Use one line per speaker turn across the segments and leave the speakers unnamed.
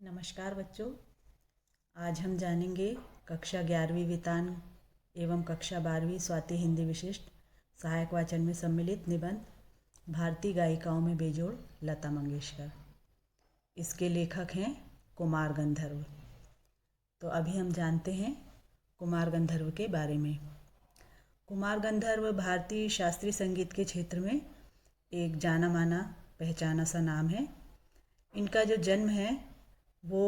नमस्कार बच्चों। आज हम जानेंगे कक्षा 11वीं वितान एवं कक्षा 12वीं स्वाति हिंदी विशिष्ट सहायक वाचन में सम्मिलित निबंध भारतीय गायिकाओं में बेजोड़ लता मंगेशकर। इसके लेखक हैं कुमार गंधर्व। तो अभी हम जानते हैं कुमार गंधर्व के बारे में। कुमार गंधर्व भारतीय शास्त्रीय संगीत के क्षेत्र में एक जाना माना पहचाना सा नाम है। इनका जो जन्म है वो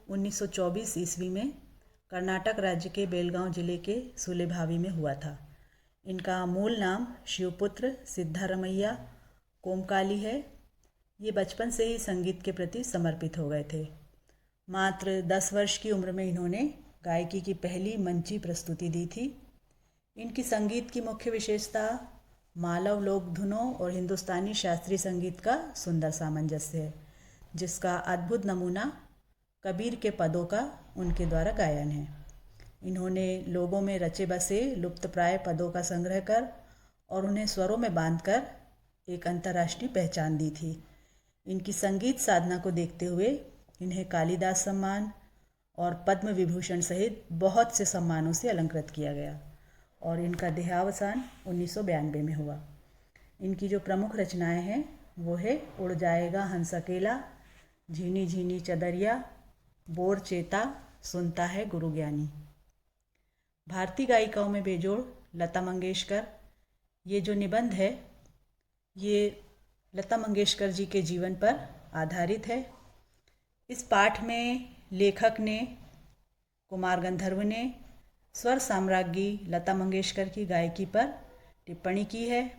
1924 ईस्वी में कर्नाटक राज्य के बेलगांव जिले के सुलेभावी में हुआ था। इनका मूल नाम शिवपुत्र सिद्धारमैया कोमकाली है। ये बचपन से ही संगीत के प्रति समर्पित हो गए थे। मात्र 10 वर्ष की उम्र में इन्होंने गायकी की पहली मंची प्रस्तुति दी थी। इनकी संगीत की मुख्य विशेषता मालव लोक धुनों और हिंदुस्तानी शास्त्रीय संगीत का सुंदर सामंजस्य है, जिसका अद्भुत नमूना कबीर के पदों का उनके द्वारा गायन है। इन्होंने लोगों में रचे बसे लुप्तप्राय पदों का संग्रह कर और उन्हें स्वरों में बांधकर एक अंतर्राष्ट्रीय पहचान दी थी। इनकी संगीत साधना को देखते हुए इन्हें कालिदास सम्मान और पद्म विभूषण सहित बहुत से सम्मानों से अलंकृत किया गया और इनका देहावसान 1992 में हुआ। इनकी जो प्रमुख रचनाएं हैं वो है उड़ जाएगा हंस अकेला, झीनी झीनी चदरिया, बोर चेता, सुनता है गुरु ज्ञानी। भारतीय गायिकाओं में बेजोड़ लता मंगेशकर, ये जो निबंध है ये लता मंगेशकर जी के जीवन पर आधारित है। इस पाठ में लेखक ने कुमार गंधर्व ने स्वर साम्राज्ञी लता मंगेशकर की गायकी पर टिप्पणी की है।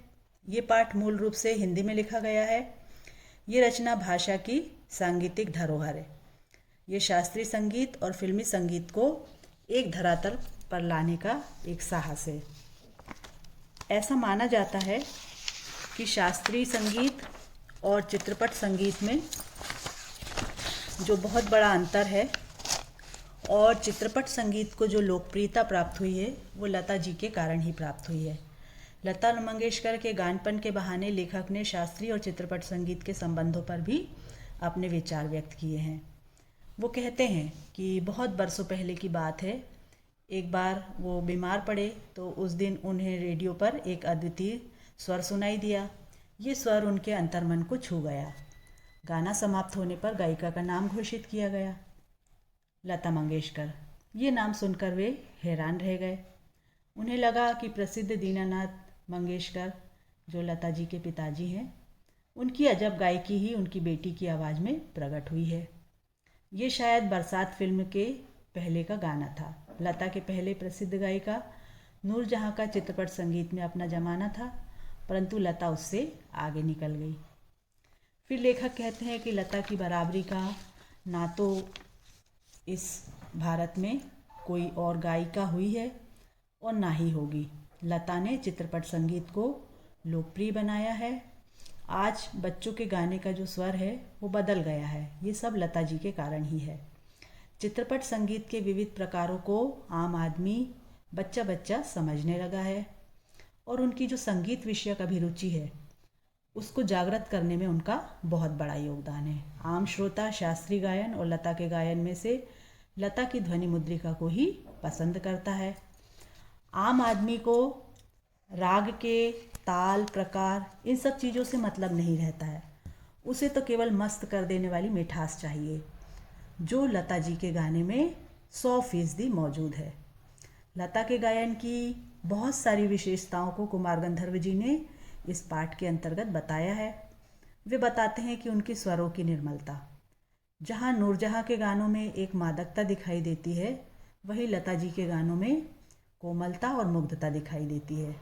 ये पाठ मूल रूप से हिंदी में लिखा गया है। ये रचना भाषा की सांगीतिक धरोहर है। ये शास्त्रीय संगीत और फिल्मी संगीत को एक धरातल पर लाने का एक साहस है। ऐसा माना जाता है कि शास्त्रीय संगीत और चित्रपट संगीत में जो बहुत बड़ा अंतर है और चित्रपट संगीत को जो लोकप्रियता प्राप्त हुई है वो लता जी के कारण ही प्राप्त हुई है। लता मंगेशकर के गानपन के बहाने लेखक ने शास्त्रीय और चित्रपट संगीत के संबंधों पर भी अपने विचार व्यक्त किए हैं। वो कहते हैं कि बहुत बरसों पहले की बात है, एक बार वो बीमार पड़े तो उस दिन उन्हें रेडियो पर एक अद्वितीय स्वर सुनाई दिया। ये स्वर उनके अंतर्मन को छू गया। गाना समाप्त होने पर गायिका का नाम घोषित किया गया, लता मंगेशकर। ये नाम सुनकर वे हैरान रह गए। उन्हें लगा कि प्रसिद्ध दीनानाथ मंगेशकर जो लता जी के पिताजी हैं, उनकी अजब गायकी ही उनकी बेटी की आवाज़ में प्रकट हुई है। ये शायद बरसात फिल्म के पहले का गाना था। लता के पहले प्रसिद्ध गायिका नूरजहां का चित्रपट संगीत में अपना जमाना था, परंतु लता उससे आगे निकल गई। फिर लेखक कहते हैं कि लता की बराबरी का ना तो इस भारत में कोई और गायिका हुई है और ना ही होगी। लता ने चित्रपट संगीत को लोकप्रिय बनाया है। आज बच्चों के गाने का जो स्वर है वो बदल गया है। ये सब लता जी के कारण ही है। चित्रपट संगीत के विविध प्रकारों को आम आदमी बच्चा बच्चा समझने लगा है और उनकी जो संगीत विषयक अभिरुचि है उसको जागृत करने में उनका बहुत बड़ा योगदान है। आम श्रोता शास्त्रीय गायन और लता के गायन में से लता की ध्वनि मुद्रिका को ही पसंद करता है। आम आदमी को राग के ताल प्रकार इन सब चीज़ों से मतलब नहीं रहता है। उसे तो केवल मस्त कर देने वाली मिठास चाहिए, जो लता जी के गाने में 100% मौजूद है। लता के गायन की बहुत सारी विशेषताओं को कुमार गंधर्व जी ने इस पाठ के अंतर्गत बताया है। वे बताते हैं कि उनके स्वरों की निर्मलता, जहाँ नूरजहां के गानों में एक मादकता दिखाई देती है, वहीं लता जी के गानों में कोमलता और मुग्धता दिखाई देती है।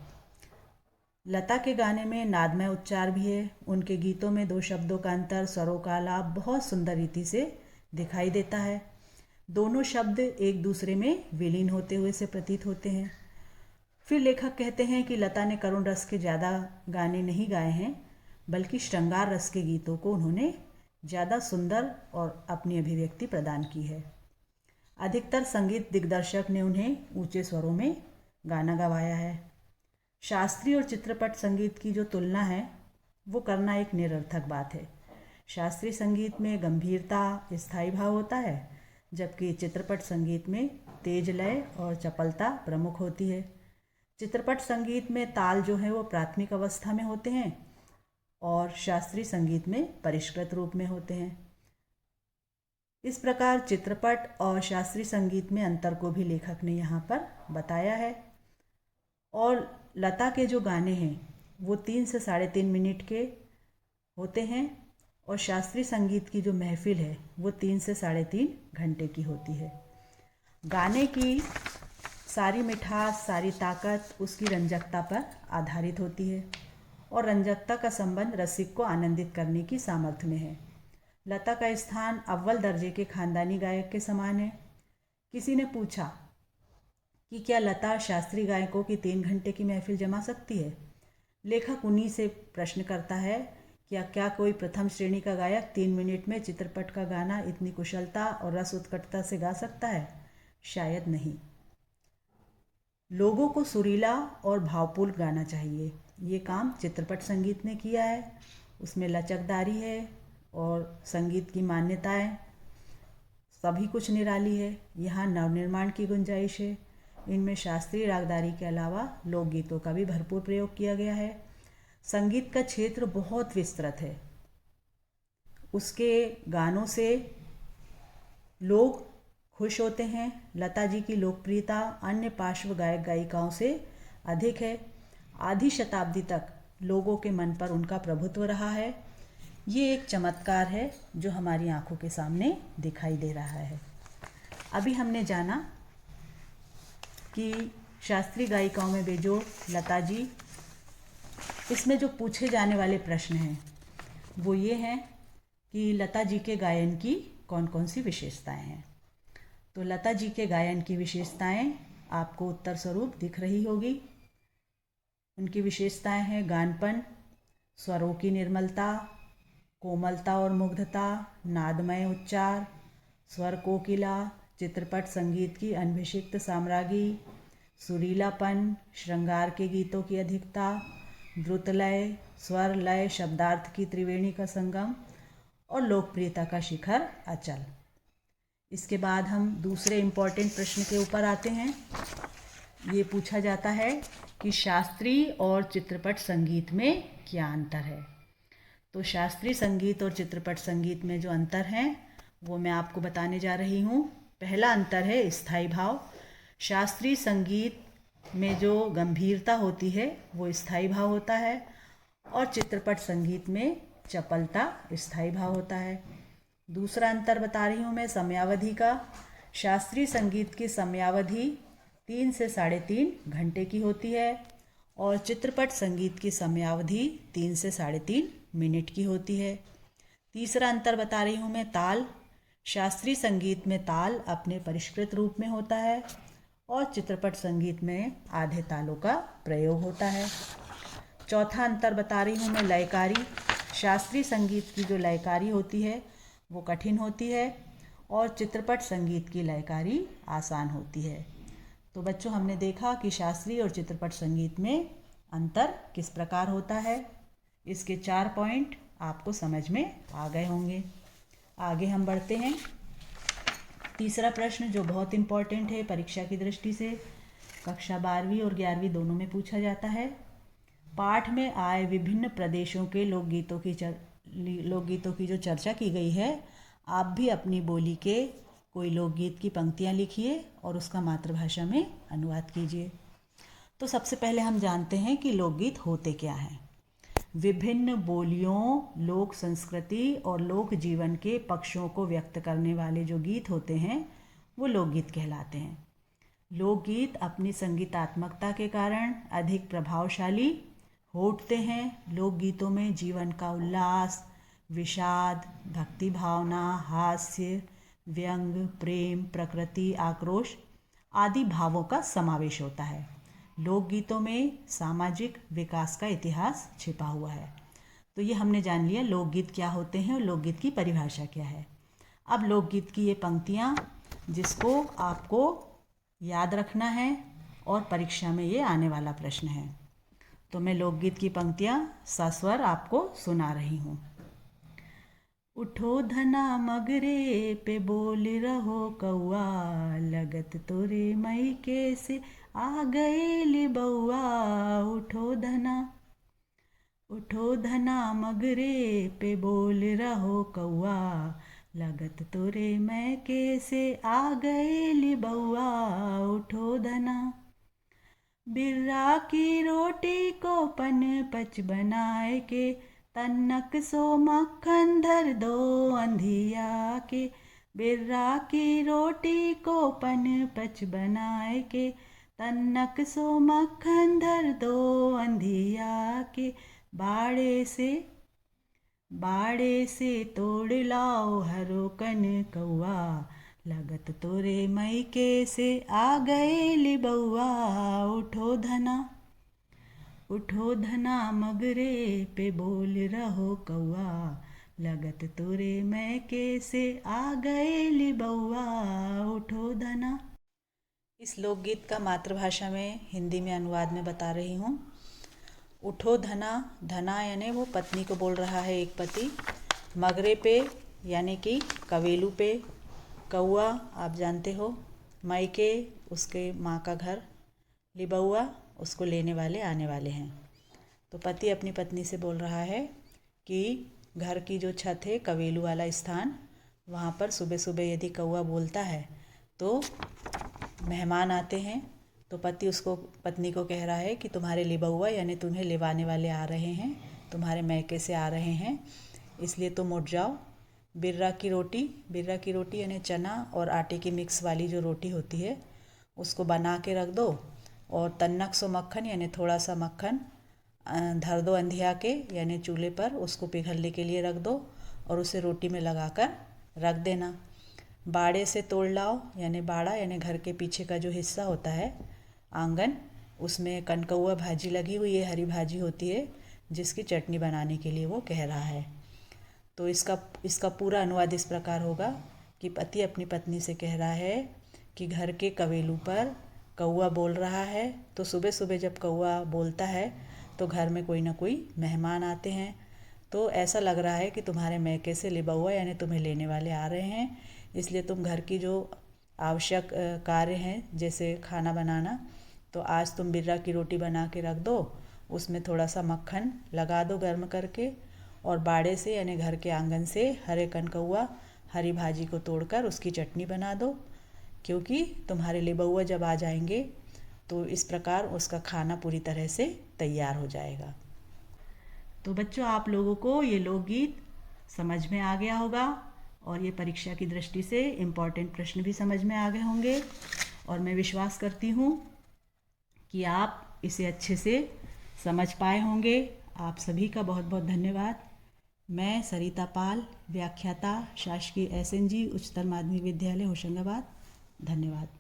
लता के गाने में नादमय उच्चार भी है। उनके गीतों में 2 शब्दों का अंतर, स्वरों का आलाप बहुत सुंदर रीति से दिखाई देता है। दोनों शब्द एक दूसरे में विलीन होते हुए से प्रतीत होते हैं। फिर लेखक कहते हैं कि लता ने करुण रस के ज़्यादा गाने नहीं गाए हैं, बल्कि श्रृंगार रस के गीतों को उन्होंने ज़्यादा सुंदर और अपनी अभिव्यक्ति प्रदान की है। अधिकतर संगीत दिग्दर्शक ने उन्हें ऊंचे स्वरों में गाना गवाया है। शास्त्रीय और चित्रपट संगीत की जो तुलना है वो करना एक निरर्थक बात है। शास्त्रीय संगीत में गंभीरता, स्थायी भाव होता है, जबकि चित्रपट संगीत में तेज लय और चपलता प्रमुख होती है। चित्रपट संगीत में ताल जो है वो प्राथमिक अवस्था में होते हैं और शास्त्रीय संगीत में परिष्कृत रूप में होते हैं। इस प्रकार चित्रपट और शास्त्रीय संगीत में अंतर को भी लेखक ने यहाँ पर बताया है। और लता के जो गाने हैं वो 3 से 3.5 मिनट के होते हैं और शास्त्रीय संगीत की जो महफिल है वो 3 से 3.5 घंटे की होती है। गाने की सारी मिठास, सारी ताकत उसकी रंजकता पर आधारित होती है और रंजकता का संबंध रसिक को आनंदित करने की सामर्थ्य में है। लता का स्थान अव्वल दर्जे के खानदानी गायक के समान है। किसी ने पूछा कि क्या लता शास्त्रीय गायकों की 3 घंटे की महफिल जमा सकती है? लेखक उन्हीं से प्रश्न करता है क्या कोई प्रथम श्रेणी का गायक 3 मिनट में चित्रपट का गाना इतनी कुशलता और रस उत्कटता से गा सकता है? शायद नहीं। लोगों को सुरीला और भावपूर्ण गाना चाहिए। ये काम चित्रपट संगीत ने किया है। उसमें लचकदारी है और संगीत की मान्यताएं सभी कुछ निराली है। यहाँ नवनिर्माण की गुंजाइश है। इनमें शास्त्रीय रागदारी के अलावा लोकगीतों का भी भरपूर प्रयोग किया गया है। संगीत का क्षेत्र बहुत विस्तृत है। उसके गानों से लोग खुश होते हैं। लता जी की लोकप्रियता अन्य पार्श्व गायक गायिकाओं से अधिक है। आधी शताब्दी तक लोगों के मन पर उनका प्रभुत्व रहा है। ये एक चमत्कार है जो हमारी आंखों के सामने दिखाई दे रहा है। अभी हमने जाना कि शास्त्रीय गायिकाओं में बेजोड़ लता जी, इसमें जो पूछे जाने वाले प्रश्न हैं वो ये हैं कि लता जी के गायन की कौन कौन सी विशेषताएं हैं। तो लता जी के गायन की विशेषताएं आपको उत्तर स्वरूप दिख रही होगी। उनकी विशेषताएं हैं गानपन, स्वरों की निर्मलता, कोमलता और मुग्धता, नादमय उच्चार, स्वर कोकिला, चित्रपट संगीत की अनभिषिक्त साम्राज्ञी, सुरीलापन, श्रृंगार के गीतों की अधिकता, द्रुतलय, स्वर लय शब्दार्थ की त्रिवेणी का संगम और लोकप्रियता का शिखर अचल। इसके बाद हम दूसरे इम्पॉर्टेंट प्रश्न के ऊपर आते हैं। ये पूछा जाता है कि शास्त्रीय और चित्रपट संगीत में क्या अंतर है। तो शास्त्रीय संगीत और चित्रपट संगीत में जो अंतर हैं वो मैं आपको बताने जा रही हूँ। पहला अंतर है स्थायी भाव। शास्त्रीय संगीत में जो गंभीरता होती है वो स्थायी भाव होता है और चित्रपट संगीत में चपलता स्थायी भाव होता है। दूसरा अंतर बता रही हूँ मैं समयावधि का। शास्त्रीय संगीत की समयावधि 3 से 3.5 घंटे की होती है और चित्रपट संगीत की समयावधि 3 से 3.5 मिनट की होती है। तीसरा अंतर बता रही हूँ मैं ताल। शास्त्रीय संगीत में ताल अपने परिष्कृत रूप में होता है और चित्रपट संगीत में आधे तालों का प्रयोग होता है। चौथा अंतर बता रही हूँ मैं लयकारी। शास्त्रीय संगीत की जो लयकारी होती है वो कठिन होती है और चित्रपट संगीत की लयकारी आसान होती है। तो बच्चों, हमने देखा कि शास्त्रीय और चित्रपट संगीत में अंतर किस प्रकार होता है। इसके 4 पॉइंट आपको समझ में आ गए होंगे। आगे हम बढ़ते हैं। तीसरा प्रश्न जो बहुत इम्पॉर्टेंट है परीक्षा की दृष्टि से, कक्षा 12वीं और 11वीं दोनों में पूछा जाता है। पाठ में आए विभिन्न प्रदेशों के लोकगीतों की जो चर्चा की गई है, आप भी अपनी बोली के कोई लोकगीत की पंक्तियाँ लिखिए और उसका मातृभाषा में अनुवाद कीजिए। तो सबसे पहले हम जानते हैं कि लोकगीत होते क्या हैं। विभिन्न बोलियों, लोक संस्कृति और लोक जीवन के पक्षों को व्यक्त करने वाले जो गीत होते हैं वो लोकगीत कहलाते हैं। लोकगीत अपनी संगीतात्मकता के कारण अधिक प्रभावशाली हो उठते हैं। लोकगीतों में जीवन का उल्लास, विषाद, भक्ति भावना, हास्य, व्यंग, प्रेम, प्रकृति, आक्रोश आदि भावों का समावेश होता है। लोकगीतों में सामाजिक विकास का इतिहास छिपा हुआ है। तो ये हमने जान लिया लोकगीत क्या होते हैं और लोकगीत की परिभाषा क्या है। अब लोकगीत की ये पंक्तियाँ जिसको आपको याद रखना है और परीक्षा में ये आने वाला प्रश्न है। तो मैं लोकगीत की पंक्तियाँ सस्वर आपको सुना रही हूँ। उठो धना मगरे पे बोल रहो कौआ, लगत तोरे मई के से आ गए ले बउआ। उठो धना मगरे पे बोल रहो कौआ, लगत तोरे मैं के से आ गए ले बउआ। उठो धना बिर्रा की रोटी को पन पच बनाए के, तन्नक सो मक्खन धर दो अंधिया के। बिर्रा की रोटी को पन पच बनाए के, तन्नक सो मक्खन धर दो अंधिया के। बाड़े से तोड़ लाओ हरो कन कौआ, लगत तोरे मई के से आ गए ले बउआ। उठो धना मगरे पे बोल रहो कौआ, लगत तोरे मैं के से आ गए ले बउआ। उठो धना। इस लोकगीत का मातृभाषा में हिंदी में अनुवाद में बता रही हूँ। उठो धना, धना यानी वो पत्नी को बोल रहा है एक पति। मगरे पे यानी कि कवेलू पे। कौआ आप जानते हो, मायके उसके माँ का घर, लिबउआ उसको लेने वाले आने वाले हैं। तो पति अपनी पत्नी से बोल रहा है कि घर की जो छत है, कवेलू वाला स्थान, वहाँ पर सुबह सुबह यदि कौआ बोलता है तो मेहमान आते हैं। तो पति उसको पत्नी को कह रहा है कि तुम्हारे लिबउआ यानी तुम्हें लिवाने वाले आ रहे हैं, तुम्हारे मैके से आ रहे हैं, इसलिए तुम उठ जाओ। बिर्रा की रोटी यानी चना और आटे की मिक्स वाली जो रोटी होती है उसको बना के रख दो। और तन्नक सो मक्खन यानी थोड़ा सा मक्खन धर दो अंधिया के यानी चूल्हे पर, उसको पिघलने के लिए रख दो और उसे रोटी में लगाकर रख देना। बाड़े से तोड़ लाओ यानी बाड़ा यानी घर के पीछे का जो हिस्सा होता है आंगन, उसमें कनकौआ भाजी लगी हुई है, हरी भाजी होती है जिसकी चटनी बनाने के लिए वो कह रहा है। तो इसका पूरा अनुवाद इस प्रकार होगा कि पति अपनी पत्नी से कह रहा है कि घर के कवेलू पर कौआ बोल रहा है, तो सुबह सुबह जब कौआ बोलता है तो घर में कोई ना कोई मेहमान आते हैं। तो ऐसा लग रहा है कि तुम्हारे मैके से लिबउआ यानी तुम्हें लेने वाले आ रहे हैं, इसलिए तुम घर की जो आवश्यक कार्य हैं जैसे खाना बनाना, तो आज तुम बिर्रा की रोटी बना के रख दो, उसमें थोड़ा सा मक्खन लगा दो गर्म करके, और बाड़े से यानी घर के आंगन से हरे कनकौआ हरी भाजी को तोड़कर उसकी चटनी बना दो, क्योंकि तुम्हारे लिबउआ जब आ जाएंगे तो इस प्रकार उसका खाना पूरी तरह से तैयार हो जाएगा। तो बच्चों, आप लोगों को ये लोकगीत समझ में आ गया होगा और ये परीक्षा की दृष्टि से इम्पॉर्टेंट प्रश्न भी समझ में आ गए होंगे, और मैं विश्वास करती हूँ कि आप इसे अच्छे से समझ पाए होंगे। आप सभी का बहुत बहुत धन्यवाद। मैं सरिता पाल, व्याख्याता, शासकीय SNG उच्चतर माध्यमिक विद्यालय होशंगाबाद। धन्यवाद।